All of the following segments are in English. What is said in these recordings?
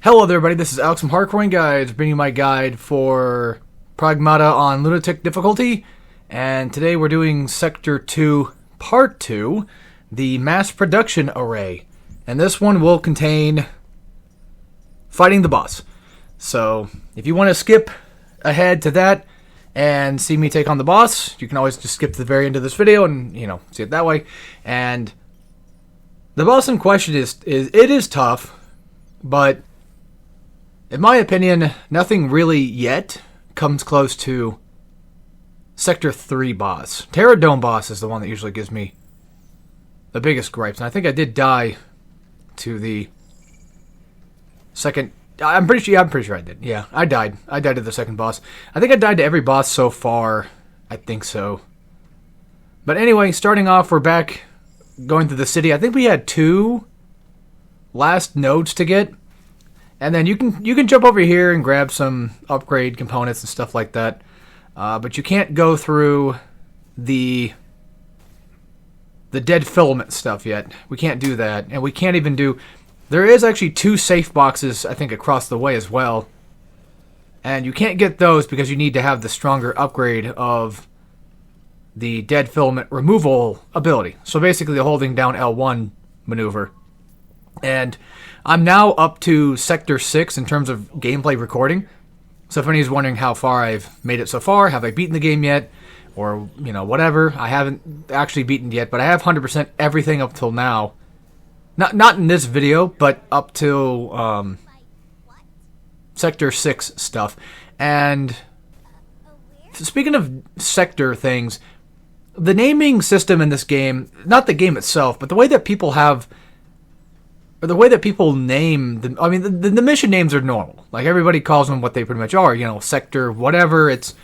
Hello there, everybody. This is Alex from Hardcoring Guides, bringing you my guide for Pragmata on Lunatic difficulty. And today we're doing Sector 2, Part 2, the Mass Production Array. And this one will contain fighting the boss. So, if you want to skip ahead to that and see me take on the boss, you can always just skip to the very end of this video and, see it that way. And the boss in question is tough, but in my opinion, nothing really yet comes close to Sector 3 boss. Terra Dome boss is the one that usually gives me the biggest gripes. And I think I did die to the second. I'm pretty sure I did. Yeah, I died. I died to the second boss. I think I died to every boss so far. I think so. But anyway, starting off, we're back going to the city. I think we had 2 last nodes to get. And then you can jump over here and grab some upgrade components and stuff like that. But you can't go through the dead filament stuff yet. We can't do that. And we can't even do... There is actually 2 safe boxes, I think, across the way as well. And you can't get those because you need to have the stronger upgrade of the dead filament removal ability. So basically the holding down L1 maneuver. And I'm now up to Sector 6 in terms of gameplay recording. So if anybody's wondering how far I've made it so far, have I beaten the game yet? Or, whatever. I haven't actually beaten yet, but I have 100% everything up till now. Not in this video, but up to Sector 6 stuff. And speaking of sector things, the naming system in this game, not the game itself, but the way that people have... Or the way that people name them. I mean, the mission names are normal. Like, everybody calls them what they pretty much are. Sector, whatever. It's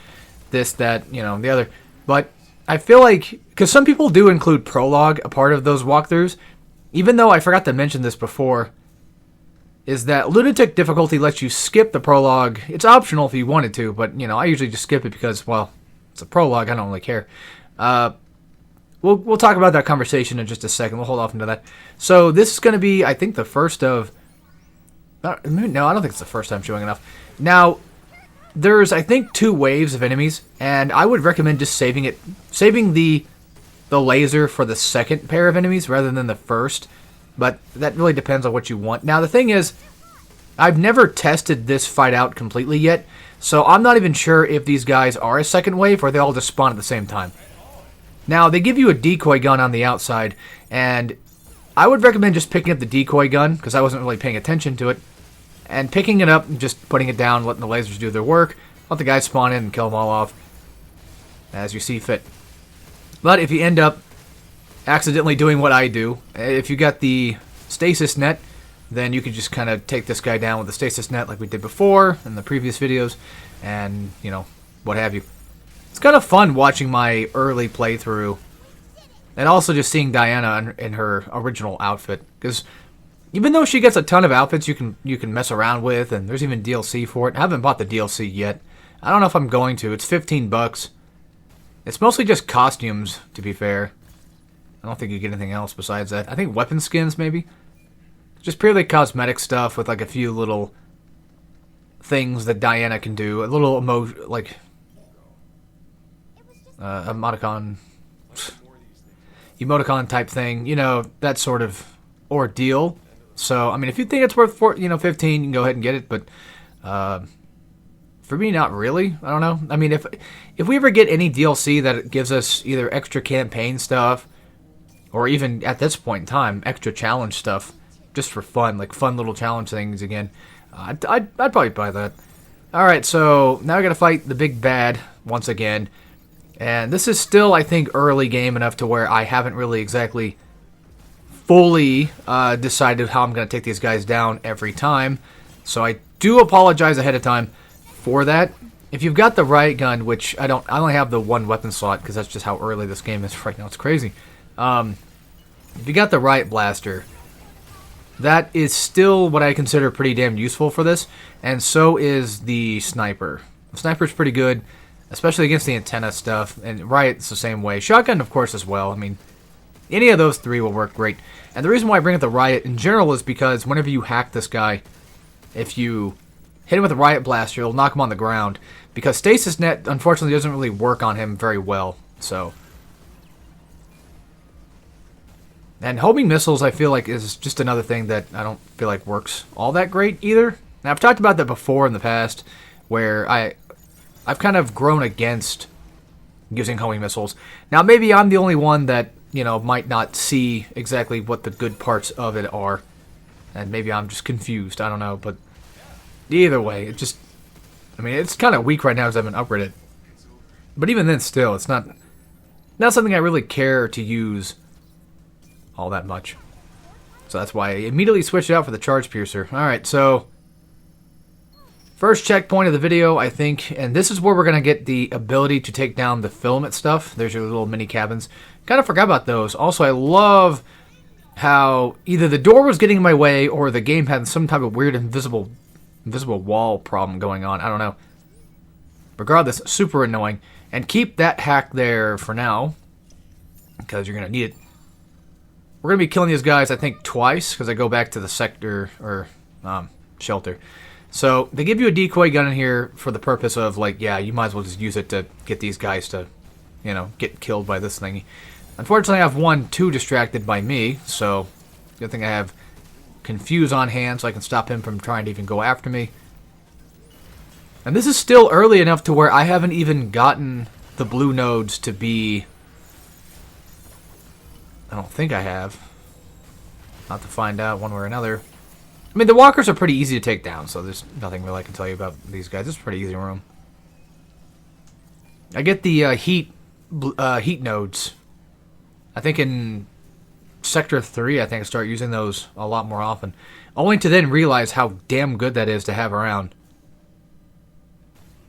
this, that, the other. But I feel like... Because some people do include Prologue, a part of those walkthroughs. Even though I forgot to mention this before. Is that Lunatic difficulty lets you skip the Prologue. It's optional if you wanted to. But, I usually just skip it because, well, it's a Prologue. I don't really care. We'll talk about that conversation in just a second. We'll hold off into that. So this is going to be, I think, the first of... No, I don't think it's the first time showing enough. Now, there's, I think, 2 waves of enemies, and I would recommend just saving the laser for the second pair of enemies rather than the first. But that really depends on what you want. Now, the thing is, I've never tested this fight out completely yet, so I'm not even sure if these guys are a second wave or they all just spawn at the same time. Now, they give you a decoy gun on the outside, and I would recommend just picking up the decoy gun, because I wasn't really paying attention to it, and picking it up and just putting it down, letting the lasers do their work, let the guys spawn in and kill them all off, as you see fit. But if you end up accidentally doing what I do, if you got the stasis net, then you could just kind of take this guy down with the stasis net like we did before in the previous videos, and, what have you. It's kind of fun watching my early playthrough, and also just seeing Diana in her original outfit. Because even though she gets a ton of outfits you can mess around with, and there's even DLC for it. I haven't bought the DLC yet. I don't know if I'm going to. It's $15. It's mostly just costumes, to be fair. I don't think you get anything else besides that. I think weapon skins, maybe. Just purely cosmetic stuff with like a few little things that Diana can do. A little emoticon type thing, that sort of ordeal. So, I mean, if you think it's worth 15, you can go ahead and get it, but for me, not really. I don't know. I mean, if we ever get any DLC that gives us either extra campaign stuff, or even at this point in time, extra challenge stuff, just for fun, like fun little challenge things again, I'd probably buy that. Alright, so now I gotta fight the big bad once again. And this is still, I think, early game enough to where I haven't really exactly fully decided how I'm going to take these guys down every time. So I do apologize ahead of time for that. If you've got the riot gun, which I only have the 1 weapon slot because that's just how early this game is right now. It's crazy. If you got the riot blaster, that is still what I consider pretty damn useful for this. And so is the sniper. The sniper's pretty good, especially against the antenna stuff, and riot's the same way. Shotgun, of course, as well. I mean, any of those 3 will work great. And the reason why I bring up the riot in general is because whenever you hack this guy, if you hit him with a Riot Blaster, it'll knock him on the ground. Because Stasis Net, unfortunately, doesn't really work on him very well. So, and homing missiles, I feel like, is just another thing that I don't feel like works all that great either. Now, I've talked about that before in the past, where I've kind of grown against using homing missiles. Now, maybe I'm the only one that, might not see exactly what the good parts of it are. And maybe I'm just confused. I don't know. But either way, it's kind of weak right now because I haven't upgraded. But even then, still, it's not something I really care to use all that much. So that's why I immediately switched it out for the Charge Piercer. Alright, so first checkpoint of the video, I think, and this is where we're going to get the ability to take down the filament stuff. There's your little mini cabins. Kind of forgot about those. Also, I love how either the door was getting in my way or the game had some type of weird invisible wall problem going on. I don't know. Regardless, super annoying. And keep that hack there for now, because you're going to need it. We're going to be killing these guys, I think, twice, because I go back to the sector, or shelter. So, they give you a decoy gun in here for the purpose of, you might as well just use it to get these guys to, get killed by this thing. Unfortunately, I have one too distracted by me, so good thing I have Confuse on hand so I can stop him from trying to even go after me. And this is still early enough to where I haven't even gotten the blue nodes to be... I don't think I have. Not to find out one way or another. I mean, the walkers are pretty easy to take down, so there's nothing really I can tell you about these guys. It's a pretty easy room. I get the heat nodes. I think in Sector 3, I think I start using those a lot more often. Only to then realize how damn good that is to have around.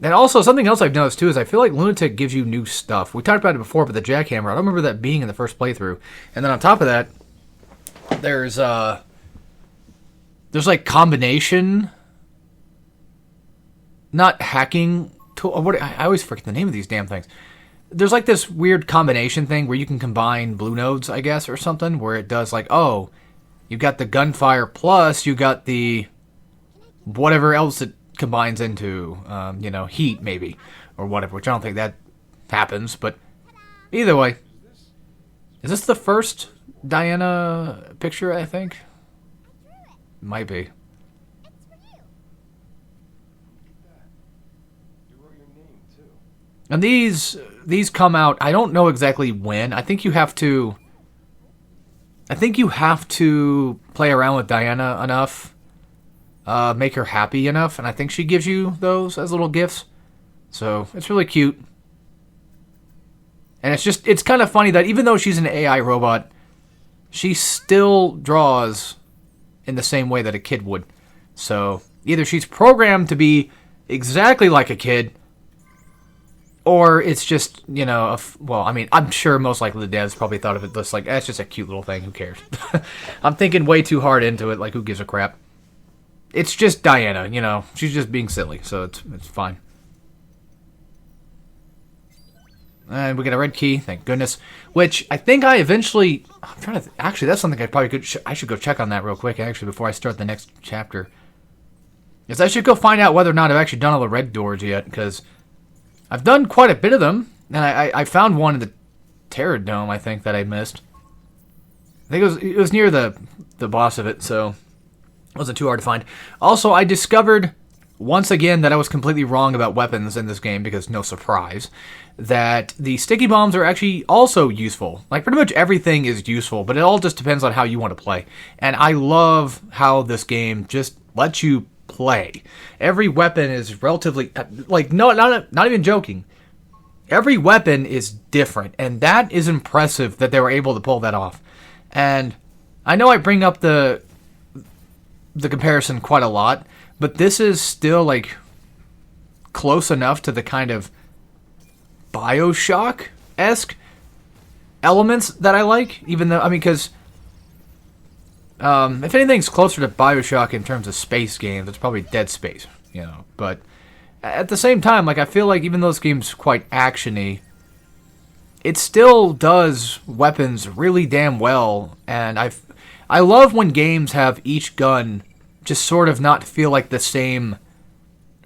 And also, something else I've noticed too is I feel like Lunatic gives you new stuff. We talked about it before, but the jackhammer, I don't remember that being in the first playthrough. And then on top of that, there's like combination, not hacking tool. I always forget the name of these damn things. There's like this weird combination thing where you can combine blue nodes, I guess, or something, where it does like, oh, you got the gunfire plus you got the whatever else it combines into, heat maybe, or whatever, which I don't think that happens, but either way. Is this the first Diana picture, I think? Might be. And these come out, I don't know exactly when. I think you have to play around with Diana enough, make her happy enough, and I think she gives you those as little gifts. So, it's really cute. And it's kind of funny that even though she's an AI robot, she still draws in the same way that a kid would. So, either she's programmed to be exactly like a kid, or it's just, I'm sure most likely the devs probably thought of it just like, that's just a cute little thing, who cares? I'm thinking way too hard into it, like, who gives a crap? It's just Diana, she's just being silly, so it's fine. And we get a red key, thank goodness, which I think I eventually, actually, that's something I should go check on that real quick, actually, before I start the next chapter. Yes, I should go find out whether or not I've actually done all the red doors yet, because I've done quite a bit of them, and I found one in the Terror Dome, I think, that I missed. I think it was near the boss of it, so it wasn't too hard to find. Also, I discovered, once again, that I was completely wrong about weapons in this game, because no surprise, that the sticky bombs are actually also useful. Like, pretty much everything is useful, but it all just depends on how you want to play. And I love how this game just lets you play. Every weapon is relatively, not even joking. Every weapon is different, and that is impressive that they were able to pull that off. And I know I bring up the comparison quite a lot, but this is still like close enough to the kind of BioShock-esque elements that I like, even though, because if anything's closer to BioShock in terms of space games, it's probably Dead Space, but at the same time, I feel like even though this game's quite action-y, it still does weapons really damn well, and I love when games have each gun just sort of not feel like the same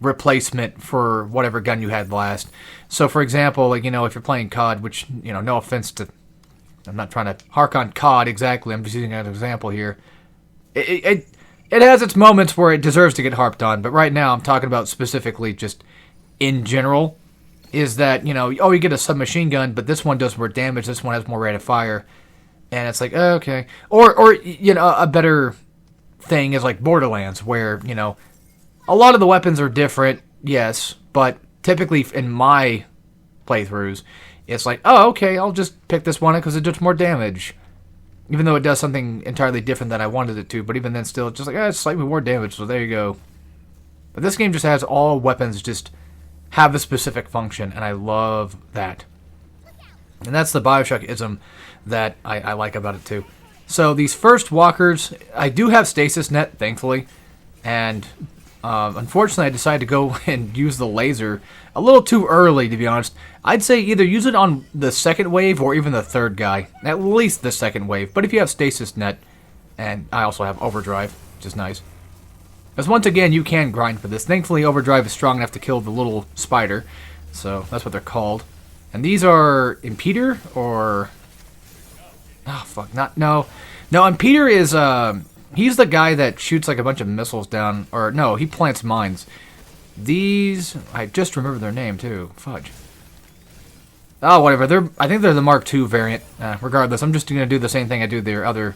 replacement for whatever gun you had last. So, for example, like, if you're playing COD, which, no offense to... I'm not trying to hark on COD exactly, I'm just using it as an example here. It has its moments where it deserves to get harped on, but right now I'm talking about specifically just in general, is that, you get a submachine gun, but this one does more damage, this one has more rate of fire, and it's like, okay. Or a better thing is like Borderlands, where, a lot of the weapons are different, yes, but typically in my playthroughs, it's like, oh, okay, I'll just pick this one because it does more damage. Even though it does something entirely different than I wanted it to, but even then still, it's just like, it's slightly more damage, so there you go. But this game just has all weapons just have a specific function, and I love that. And that's the Bioshock-ism that I like about it too. So these first walkers, I do have stasis net, thankfully, and unfortunately I decided to go and use the laser a little too early, to be honest. I'd say either use it on the second wave or even the third guy, at least the second wave. But if you have stasis net, and I also have overdrive, which is nice. Because once again, you can grind for this. Thankfully, overdrive is strong enough to kill the little spider, so that's what they're called. And these are Impeder, or... oh, fuck, no, Impeder is, he's the guy that shoots like a bunch of missiles down, or no, he plants mines. These, I just remember their name too, fudge. Oh, whatever, I think they're the Mark II variant. Regardless, I'm just going to do the same thing I do their other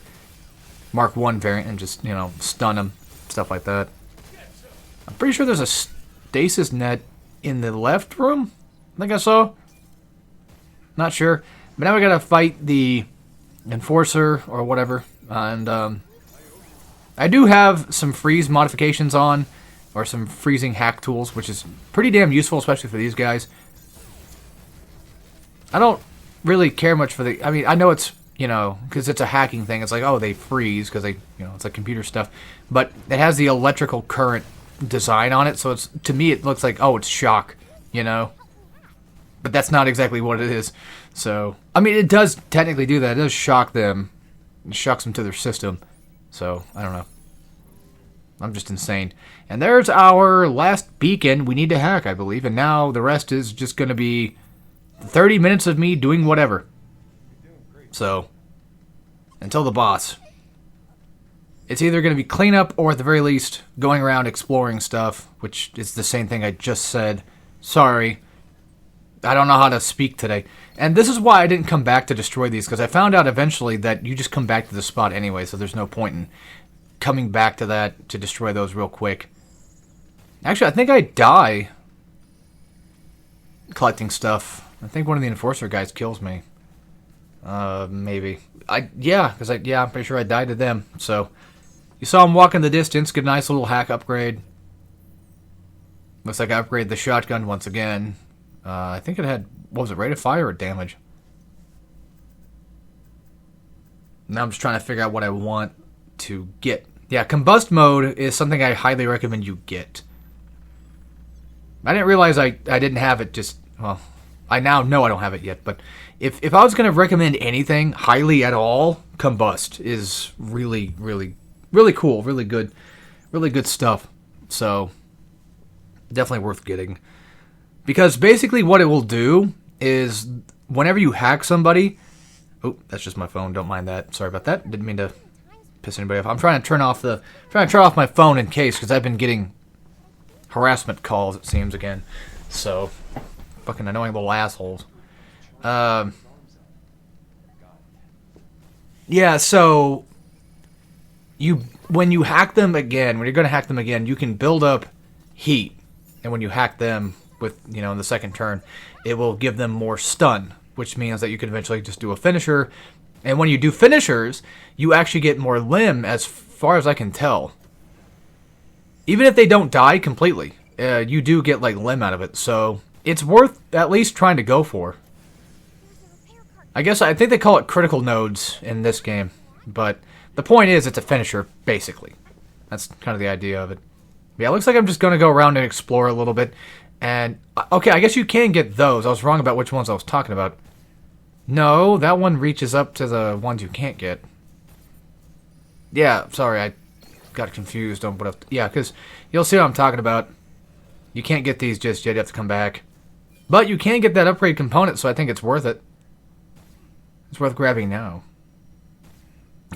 Mark I variant and just, stun them, stuff like that. I'm pretty sure there's a stasis net in the left room, I think I saw. Not sure, but now we gotta fight the Enforcer, or whatever, and I do have some freeze modifications on, or some freezing hack tools, which is pretty damn useful, especially for these guys. I don't really care much for the... I mean, I know it's, because it's a hacking thing, it's like, oh, they freeze, because they, it's like computer stuff, but it has the electrical current design on it, so it's, to me, it looks like, oh, it's shock, But that's not exactly what it is. So, I mean, it does technically do that. It does shock them. It shocks them to their system. So, I don't know. I'm just insane. And there's our last beacon we need to hack, I believe. And now the rest is just going to be 30 minutes of me doing whatever. So, until the boss. It's either going to be cleanup or at the very least going around exploring stuff, which is the same thing I just said. Sorry. I don't know how to speak today. And this is why I didn't come back to destroy these, because I found out eventually that you just come back to the spot anyway, so there's no point in coming back to that to destroy those real quick. Actually, I think I die collecting stuff. I think one of the Enforcer guys kills me. Maybe. I'm pretty sure I died to them. So, you saw him walk in the distance, get a nice little hack upgrade. Looks like I upgraded the shotgun once again. I think it had, what was it, rate of fire or damage? Now I'm just trying to figure out what I want to get. Yeah, combust mode is something I highly recommend you get. I didn't realize I didn't have it just, well, I now know I don't have it yet, but if I was going to recommend anything highly at all, combust is really, really, really cool, really good stuff. So, definitely worth getting. Because basically what it will do is whenever you hack somebody... Oh, that's just my phone. Don't mind that. Sorry about that. Didn't mean to piss anybody off. I'm trying to turn off my phone in case, because I've been getting harassment calls, it seems, again. So, fucking annoying little assholes. Yeah, so when you hack them again, when you're going to hack them again, you can build up heat. And when you hack them with, in the second turn, it will give them more stun, which means that you can eventually just do a finisher. And when you do finishers, you actually get more limb, as far as I can tell. Even if they don't die completely, you do get, limb out of it. So, it's worth at least trying to go for. I think they call it critical nodes in this game. But the point is, it's a finisher, basically. That's kind of the idea of it. Yeah, it looks like I'm just going to go around and explore a little bit. And, okay, I guess you can get those. I was wrong about which ones I was talking about. No, that one reaches up to the ones you can't get. Yeah, sorry, got confused on what I've... Yeah, because you'll see what I'm talking about. You can't get these just yet. You have to come back. But you can get that upgrade component, so I think it's worth it. It's worth grabbing now.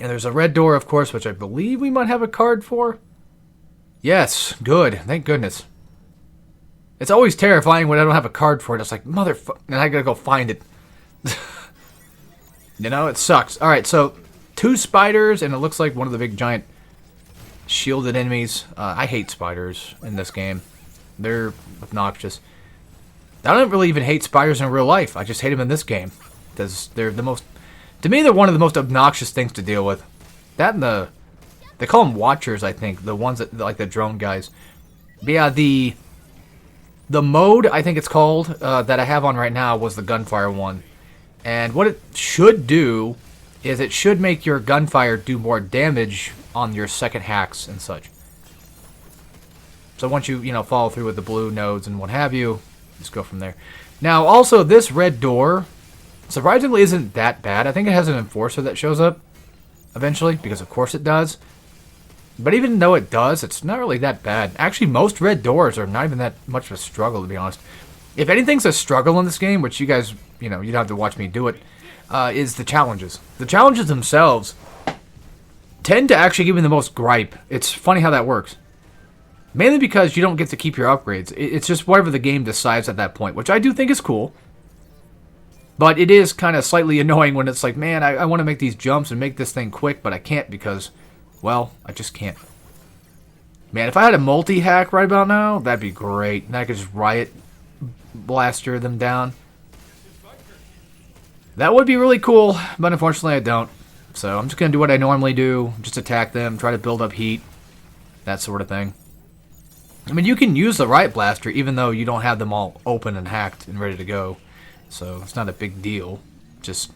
And there's a red door, of course, which I believe we might have a card for. Yes, good. Thank goodness. It's always terrifying when I don't have a card for it. It's like, motherfucker, and I gotta go find it. You know, it sucks. Alright, so 2 spiders, and it looks like one of the big giant shielded enemies. I hate spiders in this game. They're obnoxious. I don't really even hate spiders in real life. I just hate them in this game. Because they're the most... To me, they're one of the most obnoxious things to deal with. That and the... They call them watchers, I think. The ones that... Like the drone guys. But yeah, the mode, I think it's called, that I have on right now was the gunfire one. And what it should do is it should make your gunfire do more damage on your second hacks and such. So once you, follow through with the blue nodes and what have you, just go from there. Now, also, this red door, surprisingly, isn't that bad. I think it has an enforcer that shows up eventually, because of course it does. But even though it does, it's not really that bad. Actually, most red doors are not even that much of a struggle, to be honest. If anything's a struggle in this game, which you guys, you don't have to watch me do it, is the challenges. The challenges themselves tend to actually give me the most gripe. It's funny how that works. Mainly because you don't get to keep your upgrades. It's just whatever the game decides at that point, which I do think is cool. But it is kind of slightly annoying when it's like, man, I want to make these jumps and make this thing quick, but I can't because, well, I just can't. Man, if I had a multi-hack right about now, that'd be great. And I could just riot blaster them down. That would be really cool, but unfortunately I don't. So I'm just going to do what I normally do. Just attack them, try to build up heat, that sort of thing. I mean, you can use the riot blaster even though you don't have them all open and hacked and ready to go. So it's not a big deal. Just...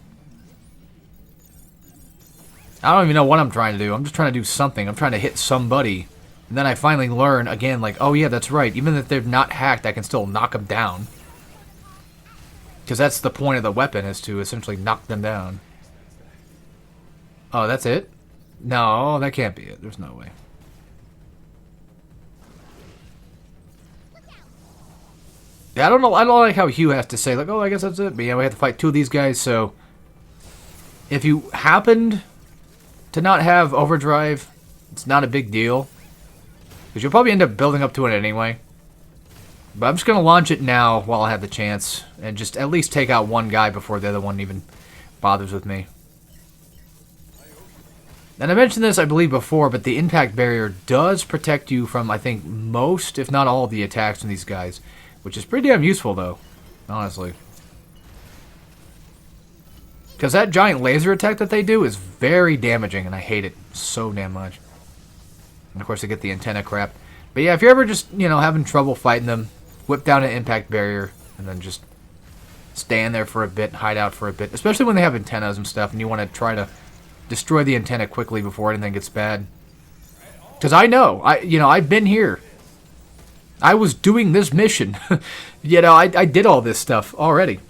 I don't even know what I'm trying to do. I'm just trying to do something. I'm trying to hit somebody. And then I finally learn, again, like, oh yeah, that's right. Even if they're not hacked, I can still knock them down. Because that's the point of the weapon, is to essentially knock them down. Oh, that's it? No, that can't be it. There's no way. Yeah, I don't know. I don't like how Hugh has to say, like, oh, I guess that's it. But yeah, we have to fight 2 of these guys, so... If you happened to not have overdrive, it's not a big deal. Because you'll probably end up building up to it anyway. But I'm just going to launch it now while I have the chance. And just at least take out one guy before the other one even bothers with me. And I mentioned this, I believe, before, but the impact barrier does protect you from, I think, most, if not all, of the attacks from these guys. Which is pretty damn useful, though. Honestly. Because that giant laser attack that they do is very damaging, and I hate it so damn much. And of course, I get the antenna crap. But yeah, if you're ever just, having trouble fighting them, whip down an impact barrier, and then just stand there for a bit, hide out for a bit. Especially when they have antennas and stuff, and you want to try to destroy the antenna quickly before anything gets bad. Because I know, I've been here. I was doing this mission. I did all this stuff already.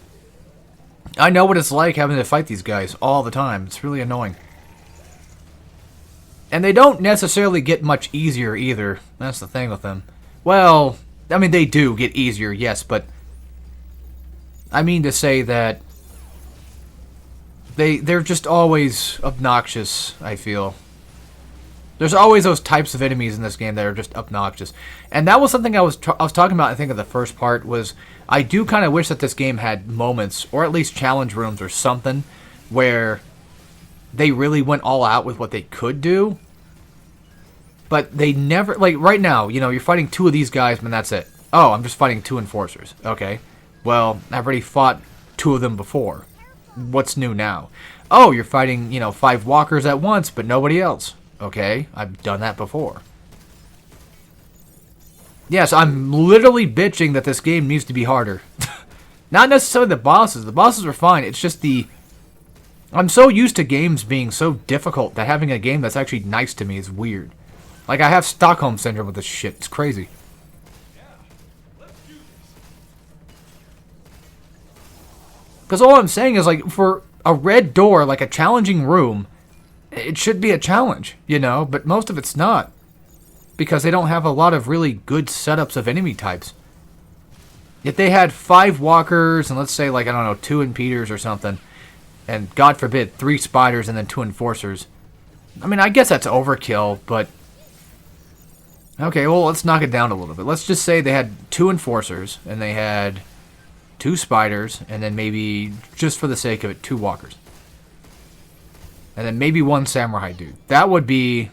I know what it's like having to fight these guys all the time. It's really annoying. And they don't necessarily get much easier either. That's the thing with them. Well, I mean, they do get easier, yes, but... I mean to say that... They're just always obnoxious, I feel. There's always those types of enemies in this game that are just obnoxious. And that was something I was talking about, I think, in the first part, was I do kind of wish that this game had moments, or at least challenge rooms or something, where they really went all out with what they could do. But they never... Like, right now, you're fighting 2 of these guys, and that's it. Oh, I'm just fighting 2 enforcers. Okay. Well, I've already fought 2 of them before. What's new now? Oh, you're fighting, 5 walkers at once, but nobody else. Okay, I've done that before. Yes, I'm literally bitching that this game needs to be harder. Not necessarily the bosses. The bosses are fine. It's just the... I'm so used to games being so difficult that having a game that's actually nice to me is weird. Like, I have Stockholm Syndrome with this shit. It's crazy. Because all I'm saying is, like, for a red door, like a challenging room... It should be a challenge, but most of it's not. because they don't have a lot of really good setups of enemy types. If they had 5 walkers and let's say like, I don't know, 2 impeders or something, and God forbid 3 spiders and then 2 enforcers. I mean, I guess that's overkill, but okay, well, let's knock it down a little bit. Let's just say they had 2 enforcers and they had 2 spiders and then maybe, just for the sake of it, 2 walkers. And then maybe 1 samurai dude. That would be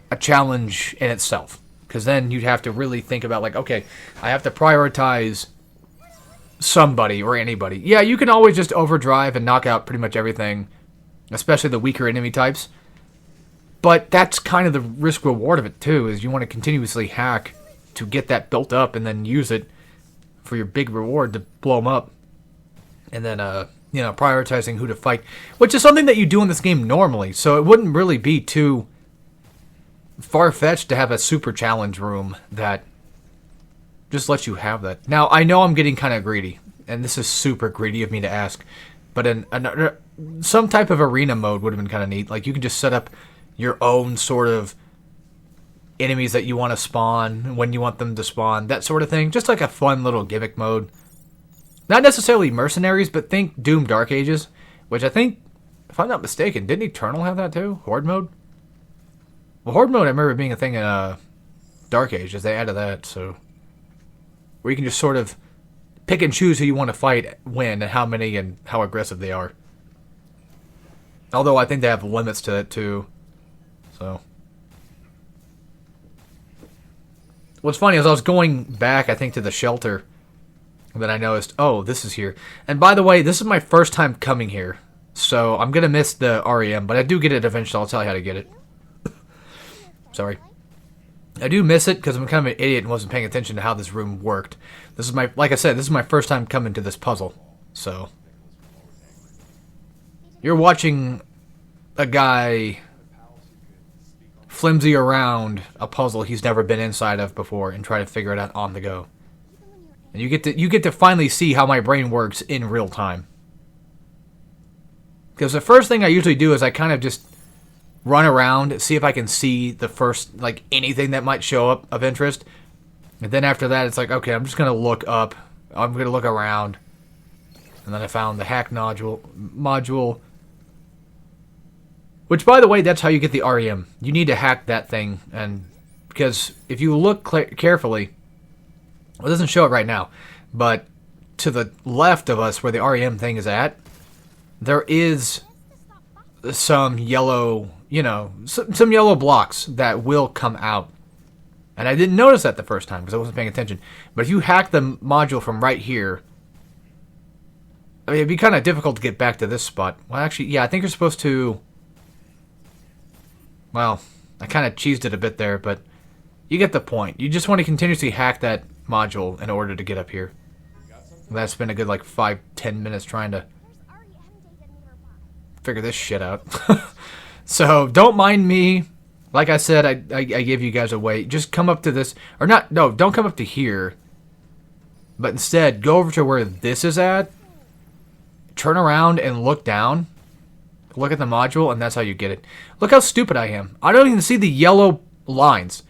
a challenge in itself. Because then you'd have to really think about, like, okay, I have to prioritize somebody or anybody. Yeah, you can always just overdrive and knock out pretty much everything, especially the weaker enemy types. But that's kind of the risk-reward of it, too, is you want to continuously hack to get that built up and then use it for your big reward to blow them up. And then, you know, prioritizing who to fight, which is something that you do in this game normally, so it wouldn't really be too far-fetched to have a super challenge room that just lets you have that. Now, I know I'm getting kind of greedy, and this is super greedy of me to ask, but some type of arena mode would have been kind of neat. Like, you can just set up your own sort of enemies that you want to spawn, when you want them to spawn, that sort of thing. Just like a fun little gimmick mode. Not necessarily mercenaries, but think Doom Dark Ages, which I think, if I'm not mistaken, didn't Eternal have that too? Horde mode? Well, Horde mode I remember being a thing in Dark Ages. They added that, so where you can just sort of pick and choose who you want to fight, when, and how many, and how aggressive they are. Although I think they have limits to it too. So what's funny is I was going back, I think, to the shelter, and then I noticed, oh, this is here. And by the way, this is my first time coming here, so I'm gonna miss the REM, but I do get it eventually. I'll tell you how to get it. Sorry. I do miss it because I'm kind of an idiot and wasn't paying attention to how this room worked. This is my, like I said, this is my first time coming to this puzzle. So you're watching a guy flimsy around a puzzle he's never been inside of before and try to figure it out on the go. And you get to finally see how my brain works in real time. Because the first thing I usually do is I kind of just run around, see if I can see the first, like, anything that might show up of interest. And then after that, it's like, okay, I'm just going to look up. I'm going to look around. And then I found the hack module. Which, by the way, that's how you get the REM. You need to hack that thing. And because if you look carefully, well, it doesn't show it right now, but to the left of us where the REM thing is at, there is some yellow, you know, some yellow blocks that will come out. And I didn't notice that the first time because I wasn't paying attention. But if you hack the module from right here, I mean, it'd be kind of difficult to get back to this spot. Well, actually, yeah, I think you're supposed to... Well, I kind of cheesed it a bit there, but you get the point. You just want to continuously hack that module in order to get up here. That's been a good, like, 5-10 minutes trying to figure this shit out. So, don't mind me. Like I said, I gave you guys a way. Just come up to this. Or not, no, don't come up to here. But instead, go over to where this is at. Turn around and look down. Look at the module, and that's how you get it. Look how stupid I am. I don't even see the yellow lines.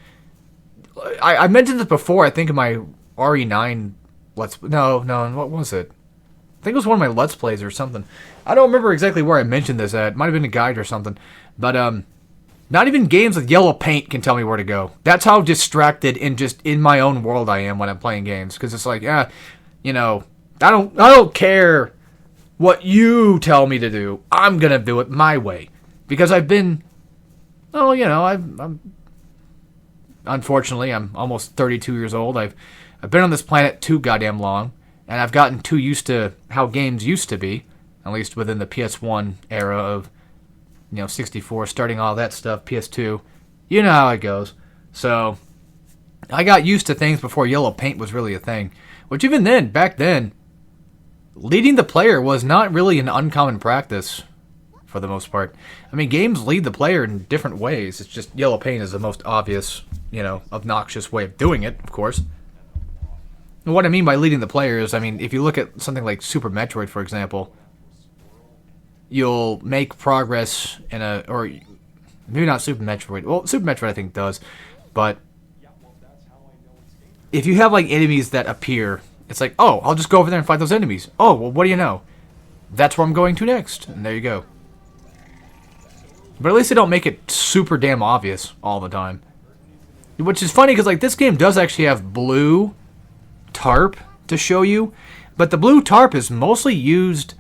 I mentioned this before, I think, in my RE9 Let's... No, what was it? I think it was one of my Let's Plays or something. I don't remember exactly where I mentioned this at. It might have been a guide or something. But, not even games with yellow paint can tell me where to go. That's how distracted and just in my own world I am when I'm playing games. Because it's like, you know, I don't care what you tell me to do. I'm going to do it my way. Because I've been... Oh, you know, I'm... Unfortunately, I'm almost 32 years old. I've been on this planet too goddamn long. And I've gotten too used to how games used to be. At least within the PS1 era of... 64, starting all that stuff, PS2. You know how it goes. So, I got used to things before yellow paint was really a thing. Which even then, back then, leading the player was not really an uncommon practice, for the most part. I mean, games lead the player in different ways. It's just yellow paint is the most obvious, obnoxious way of doing it, of course. And what I mean by leading the player is, if you look at something like Super Metroid, for example, you'll make progress in or maybe not Super Metroid. Well, Super Metroid I think does, But if you have like enemies that appear, it's like, oh, I'll just go over there and fight those enemies. Oh, well, what do you know? That's where I'm going to next. And there you go. But at least they don't make it super damn obvious all the time. Which is funny, because like this game does actually have blue tarp to show you. But the blue tarp is mostly used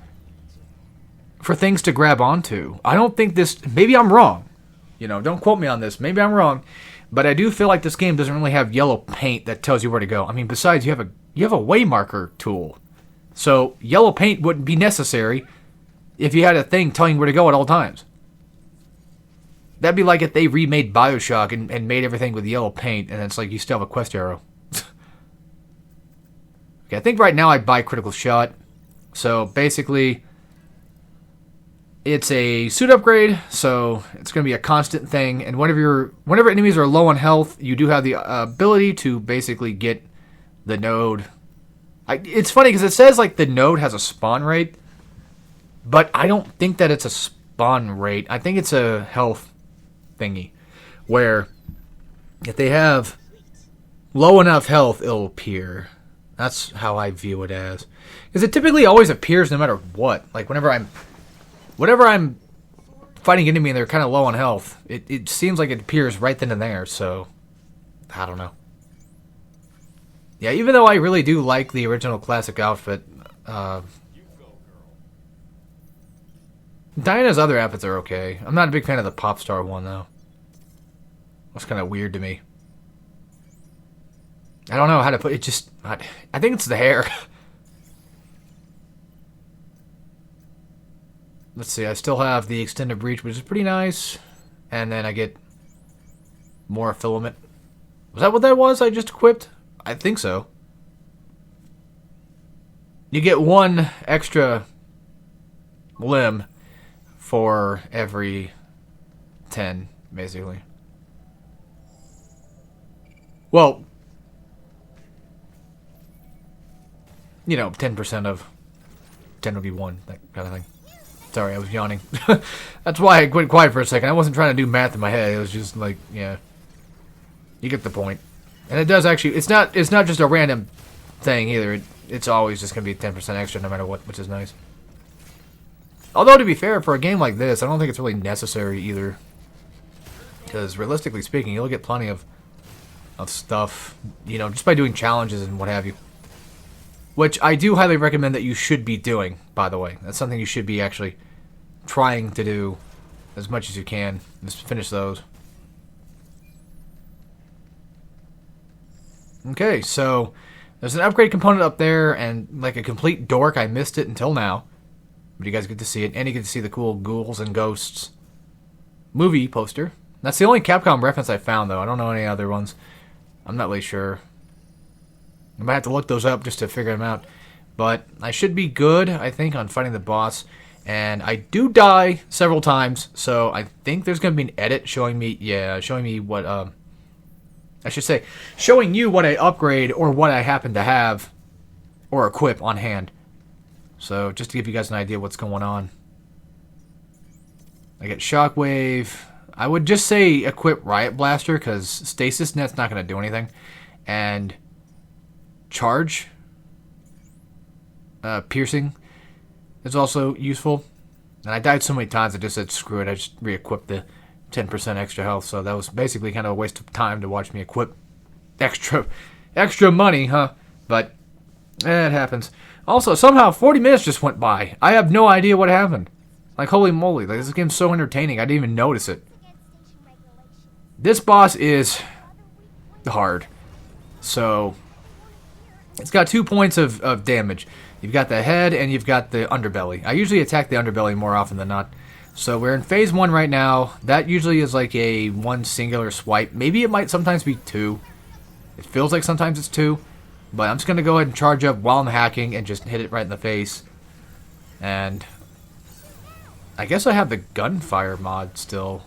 for things to grab onto. I don't think this... Maybe I'm wrong. You know, don't quote me on this. Maybe I'm wrong. But I do feel like this game doesn't really have yellow paint that tells you where to go. I mean, besides, you have a waymarker tool. So, yellow paint wouldn't be necessary if you had a thing telling you where to go at all times. That'd be like if they remade Bioshock and made everything with yellow paint, and it's like you still have a quest arrow. Okay, I think right now I'd buy Critical Shot. So, basically, it's a suit upgrade, so it's going to be a constant thing. And whenever enemies are low on health, you do have the ability to basically get the node. It's funny because it says like the node has a spawn rate, but I don't think that it's a spawn rate. I think it's a health thingy, where if they have low enough health, it'll appear. That's how I view it as. Because it typically always appears no matter what. Like whenever I'm fighting an enemy and they're kind of low on health, it seems like it appears right then and there, so I don't know. Yeah, even though I really do like the original classic outfit, Diana's other outfits are okay. I'm not a big fan of the pop star one, though. That's kind of weird to me. I don't know how to put it, just... I think it's the hair. Let's see, I still have the extended reach, which is pretty nice. And then I get more filament. Was that what that was I just equipped? I think so. You get one extra limb for every 10, basically. Well, you know, 10% of 10 would be 1, that kind of thing. Sorry, I was yawning. That's why I went quiet for a second. I wasn't trying to do math in my head. It was just like, yeah. You get the point. And it does actually, it's not just a random thing either. It's always just going to be 10% extra no matter what, which is nice. Although, to be fair, for a game like this, I don't think it's really necessary either. Because, realistically speaking, you'll get plenty of stuff, you know, just by doing challenges and what have you. Which I do highly recommend that you should be doing, by the way. That's something you should be actually trying to do as much as you can. Just finish those. Okay, so there's an upgrade component up there, and like a complete dork, I missed it until now. But you guys get to see it, and you get to see the cool Ghouls and Ghosts movie poster. That's the only Capcom reference I found, though. I don't know any other ones. I'm not really sure. I might have to look those up just to figure them out. But I should be good, I think, on fighting the boss. And I do die several times, so I think there's going to be an edit showing me, what, I should say, showing you what I upgrade or what I happen to have or equip on hand. So, just to give you guys an idea what's going on. I get Shockwave. I would just say equip Riot Blaster, because Stasis Net's not going to do anything. And Charge. Piercing is also useful. And I died so many times, I just said screw it. I just re-equipped the 10% extra health. So that was basically kind of a waste of time to watch me equip extra money, huh? But it happens. Also, somehow 40 minutes just went by. I have no idea what happened. Like, holy moly. Like, this game's so entertaining, I didn't even notice it. This boss is hard. So, it's got 2 points of damage. You've got the head and you've got the underbelly. I usually attack the underbelly more often than not. So, we're in phase 1 right now. That usually is like a 1 singular swipe. Maybe it might sometimes be 2. It feels like sometimes it's 2. But I'm just going to go ahead and charge up while I'm hacking and just hit it right in the face. And I guess I have the gunfire mod still.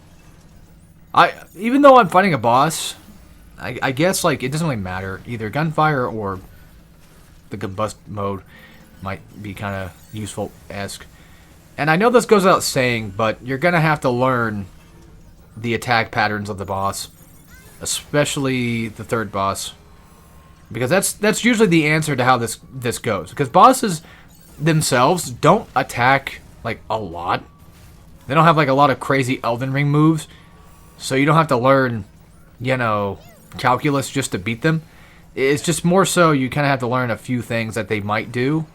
Even though I'm fighting a boss, I guess like it doesn't really matter. Either gunfire or the combust mode might be kind of useful-esque. And I know this goes without saying, but you're going to have to learn the attack patterns of the boss. especially the third boss, because that's usually the answer to how this goes. Because bosses themselves don't attack like a lot. They don't have like a lot of crazy Elden Ring moves, so you don't have to learn, you know, calculus just to beat them. It's just more so you kind of have to learn a few things that they might do,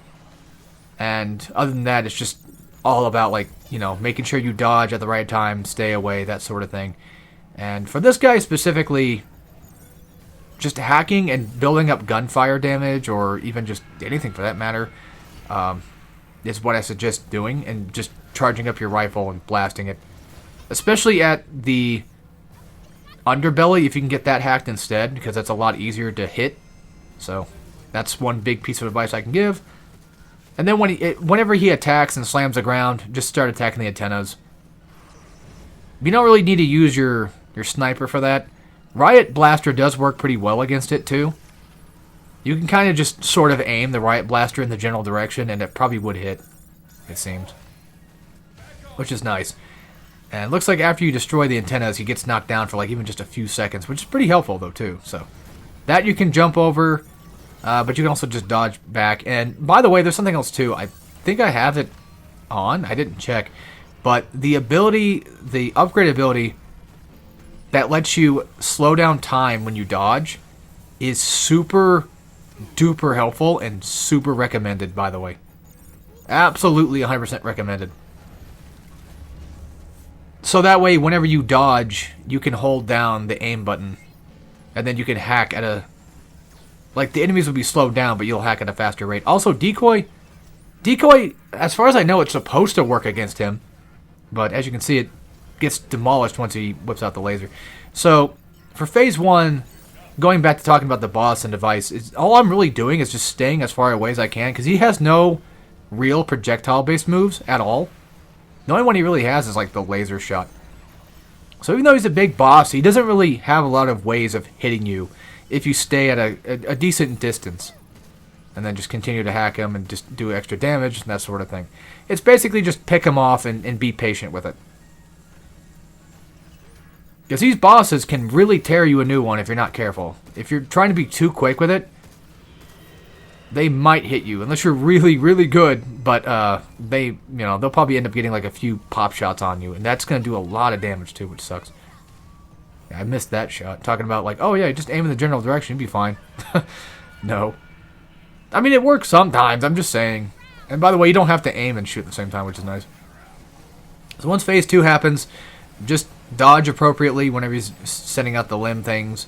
and other than that, it's just all about, like, you know, making sure you dodge at the right time, stay away, that sort of thing. And for this guy specifically, just hacking and building up gunfire damage, or even just anything for that matter, is what I suggest doing, and just charging up your rifle and blasting it. Especially at the underbelly, if you can get that hacked instead, because that's a lot easier to hit. So that's one big piece of advice I can give. And then whenever he attacks and slams the ground, just start attacking the antennas. You don't really need to use your sniper for that. Riot Blaster does work pretty well against it too. You can kind of just sort of aim the Riot Blaster in the general direction, and it probably would hit, it seems. Which is nice. And it looks like after you destroy the antennas, he gets knocked down for like even just a few seconds, which is pretty helpful though too. So that you can jump over, but you can also just dodge back. And by the way, there's something else too. I think I have it on. I didn't check. But the ability, the upgrade ability that lets you slow down time when you dodge is super duper helpful and super recommended, by the way. Absolutely 100% recommended. So that way, whenever you dodge, you can hold down the aim button, and then you can hack at a... Like, the enemies will be slowed down, but you'll hack at a faster rate. Also, Decoy... Decoy, as far as I know, it's supposed to work against him. But as you can see, it gets demolished once he whips out the laser. So, for Phase 1, going back to talking about the boss and device, all I'm really doing is just staying as far away as I can, because he has no real projectile-based moves at all. The only one he really has is like the laser shot. So even though he's a big boss, he doesn't really have a lot of ways of hitting you if you stay at a decent distance. And then just continue to hack him and just do extra damage and that sort of thing. It's basically just pick him off and be patient with it. Because these bosses can really tear you a new one if you're not careful. If you're trying to be too quick with it, they might hit you, unless you're really, really good, but they'll probably end up getting like a few pop shots on you, and that's going to do a lot of damage too, which sucks. Yeah, I missed that shot. Talking about like, oh yeah, just aim in the general direction, you'd be fine. No. I mean, it works sometimes, I'm just saying. And by the way, you don't have to aim and shoot at the same time, which is nice. So once Phase 2 happens, just dodge appropriately whenever he's sending out the limb things.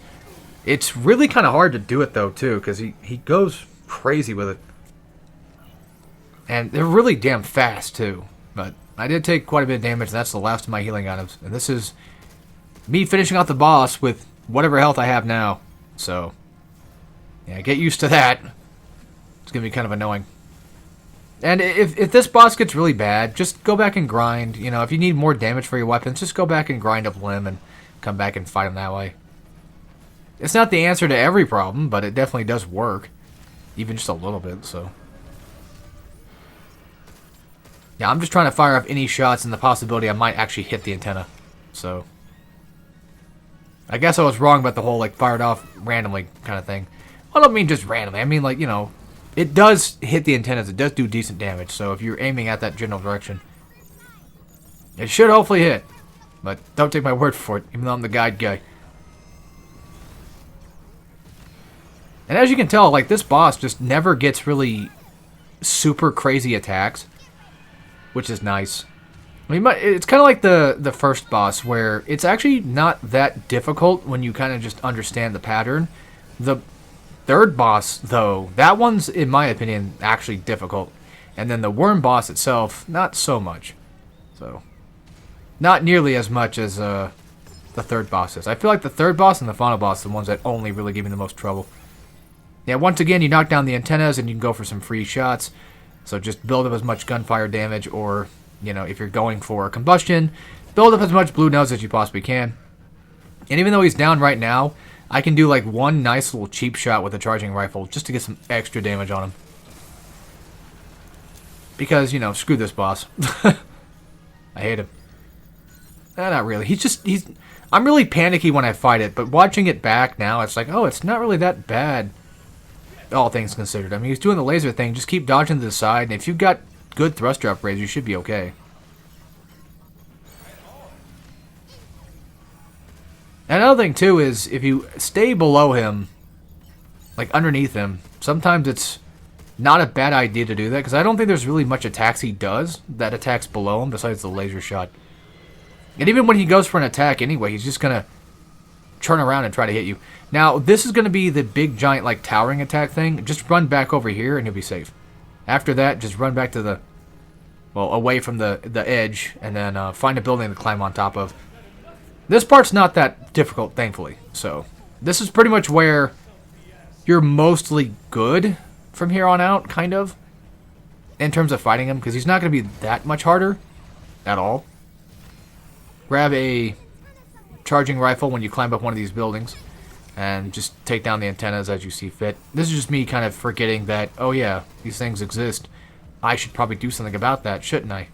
It's really kind of hard to do it though too, because he goes crazy with it. And they're really damn fast too. But I did take quite a bit of damage, and that's the last of my healing items. And this is me finishing out the boss with whatever health I have now. So, yeah, get used to that. It's going to be kind of annoying. And if this boss gets really bad, just go back and grind. You know, if you need more damage for your weapons, just go back and grind up Limb and come back and fight him that way. It's not the answer to every problem, but it definitely does work. Even just a little bit, so. Yeah, I'm just trying to fire off any shots and the possibility I might actually hit the antenna. So. I guess I was wrong about the whole, like, fired off randomly kind of thing. I don't mean just randomly. I mean, like, you know, it does hit the antennas. It does do decent damage. So if you're aiming at that general direction, it should hopefully hit. But don't take my word for it, even though I'm the guide guy. And as you can tell, like, this boss just never gets really super crazy attacks, which is nice. I mean, it's kind of like the first boss, where it's actually not that difficult when you kind of just understand the pattern. The third boss, though, that one's, in my opinion, actually difficult. And then the worm boss itself, not so much. So, not nearly as much as the third boss is. I feel like the third boss and the final boss are the ones that only really give me the most trouble. Yeah, once again, you knock down the antennas and you can go for some free shots. So just build up as much gunfire damage, or, you know, if you're going for combustion, build up as much blue nose as you possibly can. And even though he's down right now, I can do like one nice little cheap shot with a charging rifle just to get some extra damage on him. Because, you know, screw this boss. I hate him. Not really. He's. I'm really panicky when I fight it, but watching it back now, it's like, oh, it's not really that bad. All things considered. I mean, he's doing the laser thing. Just keep dodging to the side, and if you've got good thruster upgrades, you should be okay. And another thing, too, is if you stay below him, like underneath him, sometimes it's not a bad idea to do that, because I don't think there's really much attacks he does that attacks below him besides the laser shot. And even when he goes for an attack anyway, he's just going to turn around and try to hit you. Now, this is going to be the big, giant, like, towering attack thing. Just run back over here and you'll be safe. After that, just run back to the, well, away from the edge, and then find a building to climb on top of. This part's not that difficult, thankfully. So, this is pretty much where you're mostly good from here on out, kind of, in terms of fighting him, because he's not going to be that much harder at all. Grab a charging rifle when you climb up one of these buildings, and just take down the antennas as you see fit. This is just me kind of forgetting that, oh yeah, these things exist. I should probably do something about that, shouldn't I?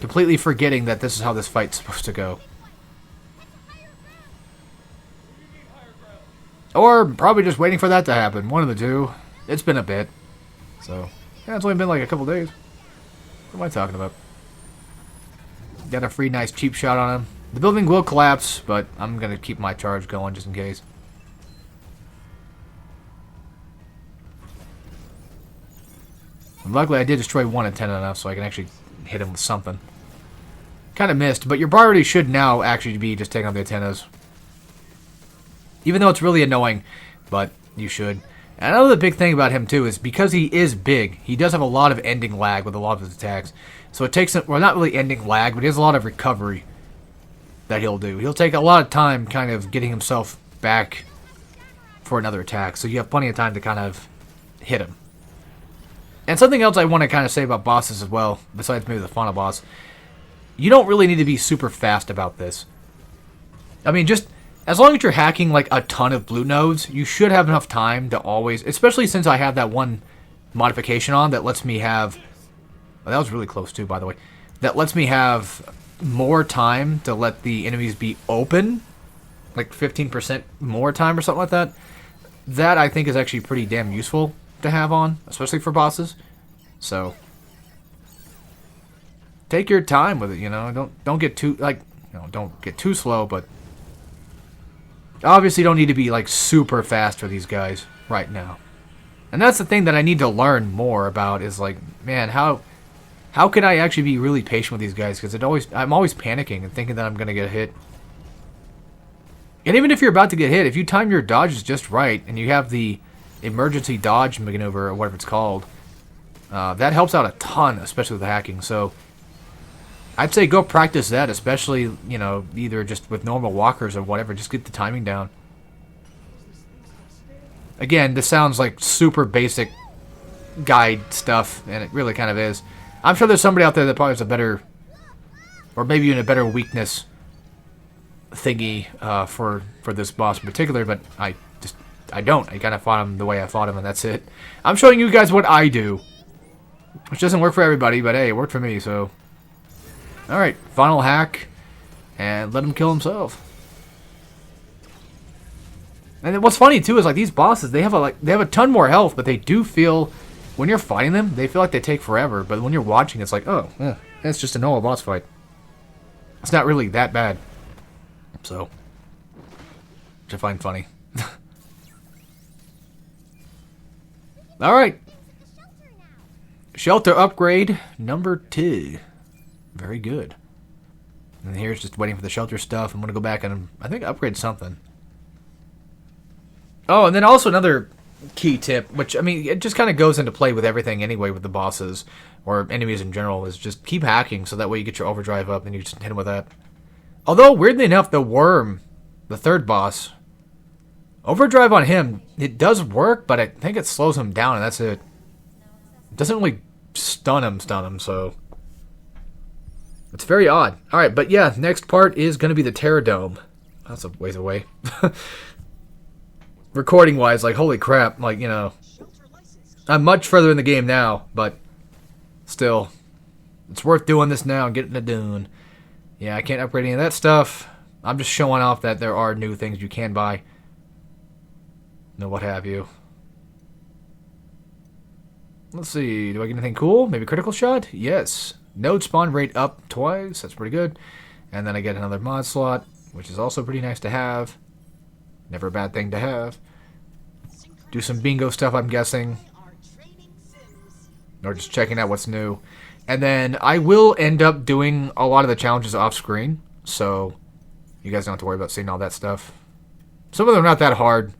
Completely forgetting that this is how this fight's supposed to go. Or probably just waiting for that to happen. One of the two. It's been a bit. So, yeah, it's only been like a couple days. What am I talking about? Got a free nice cheap shot on him. The building will collapse, but I'm going to keep my charge going just in case. And luckily I did destroy one antenna enough so I can actually hit him with something. Kind of missed, but your priority should now actually be just taking out the antennas. Even though it's really annoying, but you should. And another big thing about him too is because he is big, he does have a lot of ending lag with a lot of his attacks. So it takes him, well, not really ending lag, but he has a lot of recovery that he'll do. He'll take a lot of time kind of getting himself back for another attack. So you have plenty of time to kind of hit him. And something else I want to kind of say about bosses as well, besides maybe the final boss, you don't really need to be super fast about this. I mean, just as long as you're hacking like a ton of blue nodes, you should have enough time to always, especially since I have that one modification on that lets me have, well, that was really close too, by the way, that lets me have more time to let the enemies be open, like 15% more time or something like that. That I think is actually pretty damn useful to have on, especially for bosses. So take your time with it, you know. Don't get too don't get too slow, but obviously don't need to be like super fast for these guys right now. And that's the thing that I need to learn more about is like, man, how can I actually be really patient with these guys? Because I'm always panicking and thinking that I'm gonna get hit. And even if you're about to get hit, if you time your dodges just right and you have the emergency dodge maneuver or whatever it's called, that helps out a ton, especially with the hacking. So I'd say go practice that, especially, you know, either just with normal walkers or whatever. Just get the timing down. Again, this sounds like super basic guide stuff, and it really kind of is. I'm sure there's somebody out there that probably has a better, or maybe even a better weakness thingy for this boss in particular, but I don't. I kind of fought him the way I fought him, and that's it. I'm showing you guys what I do, which doesn't work for everybody, but hey, it worked for me, so. Alright, final hack, and let him kill himself. And what's funny too is like these bosses, they have a ton more health, but they do feel, when you're fighting them, they feel like they take forever. But when you're watching, it's like, oh, yeah, it's just a normal boss fight. It's not really that bad. So, which I find funny. Alright. Shelter upgrade number 2. Very good. And here's just waiting for the shelter stuff. I'm going to go back and I think upgrade something. Oh, and then also another key tip, which, I mean, it just kind of goes into play with everything anyway with the bosses or enemies in general, is just keep hacking so that way you get your overdrive up and you just hit them with that. Although, weirdly enough, the worm, the third boss, overdrive on him, it does work, but I think it slows him down and that's it. It doesn't really stun him, so it's very odd. Alright, but yeah, next part is going to be the Terror Dome. That's a ways away. Recording-wise, like, holy crap, like, you know, I'm much further in the game now, but still, It's worth doing this now and getting it done. Yeah, I can't upgrade any of that stuff. I'm just showing off that there are new things you can buy. No, what have you. Let's see. Do I get anything cool? Maybe critical shot? Yes. Node spawn rate up twice. That's pretty good. And then I get another mod slot, which is also pretty nice to have. Never a bad thing to have. Do some bingo stuff, I'm guessing. Or just checking out what's new. And then I will end up doing a lot of the challenges off screen. So you guys don't have to worry about seeing all that stuff. Some of them are not that hard.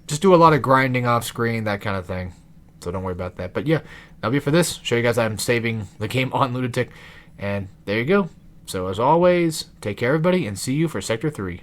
Just do a lot of grinding off screen, that kind of thing. So don't worry about that. But yeah, that'll be it for this. Show you guys I'm saving the game on Lunatic. And there you go. So as always, take care everybody and see you for Sector 3.